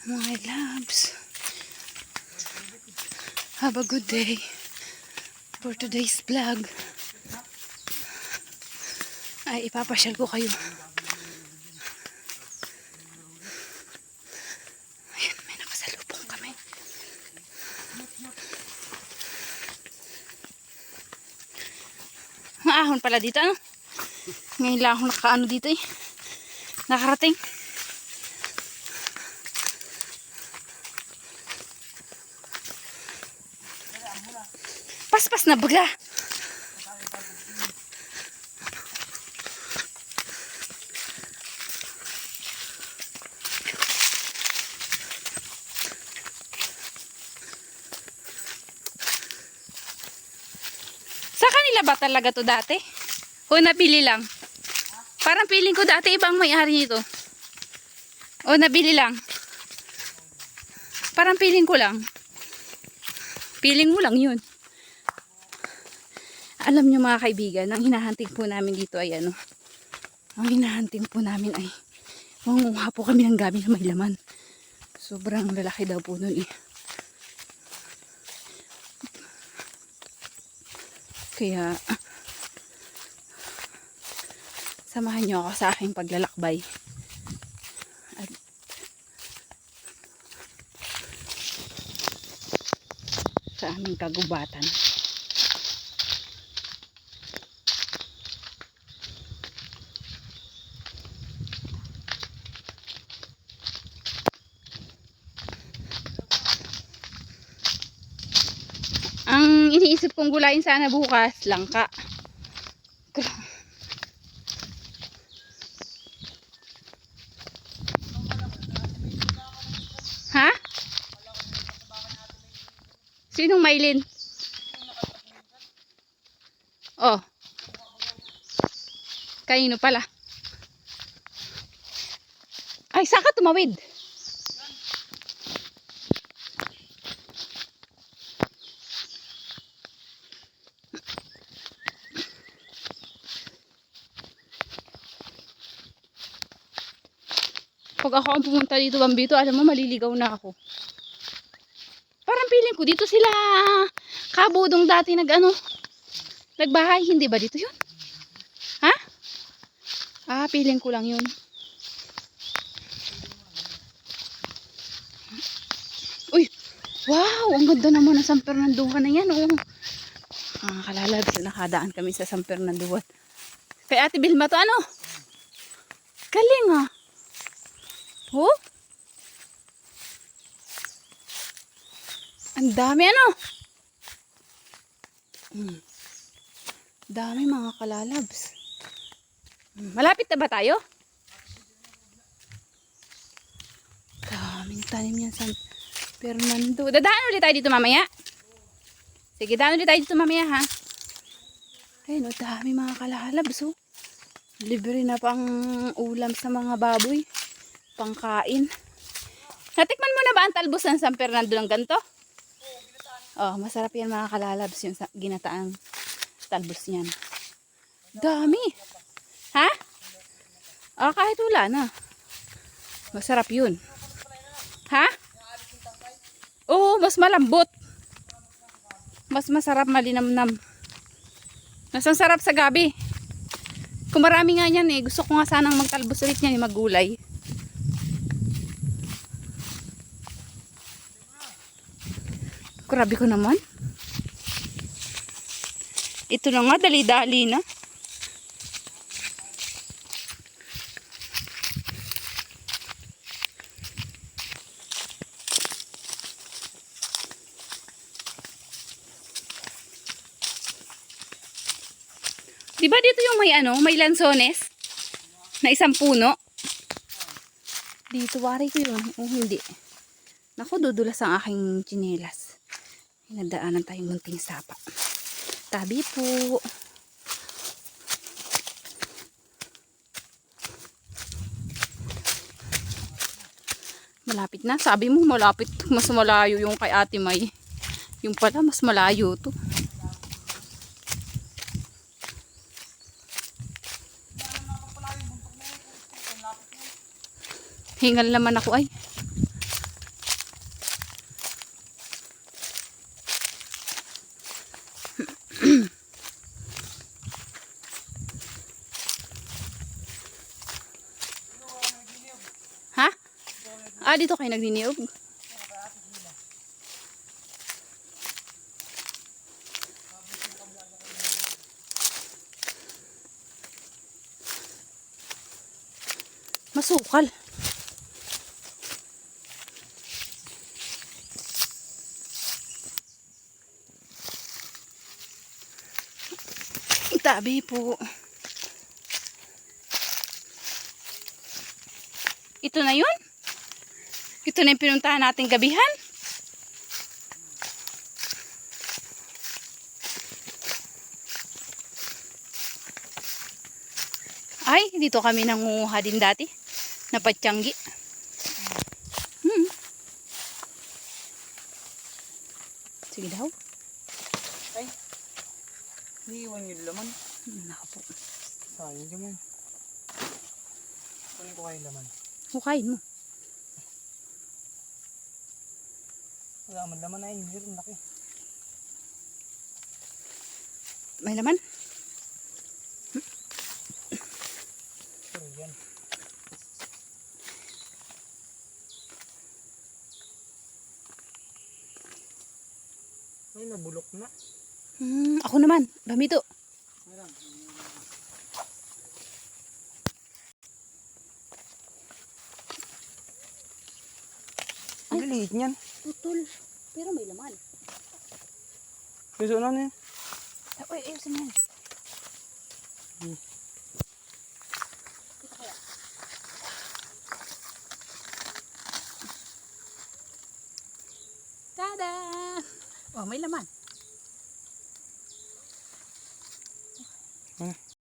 My loves, have a good day for today's vlog. Ay, ipapasyal ko kayo. Ayan, may nakasalubong kami. Maahon pala dito, ano? Ngayon lang ako nakaano dito eh. Nakarating. Paspas na baga. Sa kanila ba talaga to dati? O napili lang? Parang piling ko dati ibang may-ari nito. O nabili lang? Parang piling ko lang. Piling mo lang yun. Alam nyo mga kaibigan, ang hinahanting po namin dito ay ano. Ang hinahanting po namin ay mangunguha po kami ng gabi na may laman. Sobrang lalaki daw po nun eh. Kaya samahan nyo ako sa aking paglalakbay. At sa aming kagubatan. Ang iniisip kong gulayin sana bukas, langka. Ha? Sinong Maylin? Oh. Kanino pala? Ay, saan ka tumawid? Pag ako ang pumunta dito, Bambito, alam mo, maliligaw na ako. Parang feeling ko, dito sila Kabudong dati nagbahay. Hindi ba dito yun? Ha? Ah, feeling ko lang yun. Uy, wow, ang ganda naman ng San Fernando na yan, oh. Kalalabs, nakadaan kami sa San Fernando. Kay Ate Vilma to, ano? Galing, ah. Oh? Ang dami, ano? Dami mga kalalabs. Malapit na ba tayo? Daming tanim yan San Fernando. Dadaan ulit tayo dito mamaya. Sige, daan ulit tayo dito mamaya, ha? Ayun, dami mga kalalabs, oh. Libre na pang ulam sa mga baboy. Pangkain. Natikman mo na ba ang talbos ng San Fernando ng ganito? Oh, masarap yan mga kalalabs, yung ginataang talbos niyan. Dami. Ha? Oh, kahit wala na. Masarap yun. Ha? Oo, mas malambot. Mas masarap, malinamnam. Mas masarap sa gabi. Kung marami nga yan eh, gusto ko nga sanang magtalbos ulit yan, maggulay. Grabe ko naman. Ito na nga, dali-dali na. Diba dito yung may lansones? Na isang puno? Dito, wari ko yun. O hindi. Naku, dudulas ang aking tsinelas. Nadaanan tayong munting sapa. Tabi po. Malapit na. Sabi mo malapit. Mas malayo yung kay Ate May. Yung pala mas malayo to. Hingal naman ako ay. Ah, dito kayo nagniniyog. Masukal. Tabi po. Ito na yun? Ito na yung pinuntahan nating gabihan? Ay, dito kami nangunguha din dati. Napatyanggi. Sige daw. Ay, iiwan yung laman. Naka po. Sayang naman. Kunin ko kayo laman. Hukayin mo. Wala man laman ay, meron laki. May laman? So, yan. Ay, nabulok na. Ako naman. Bamito. Meron. Ang liit niyan. Putol. Pero may laman. Gusto na niya. Uy, ayusin mo yan. Tada! Oh, may laman.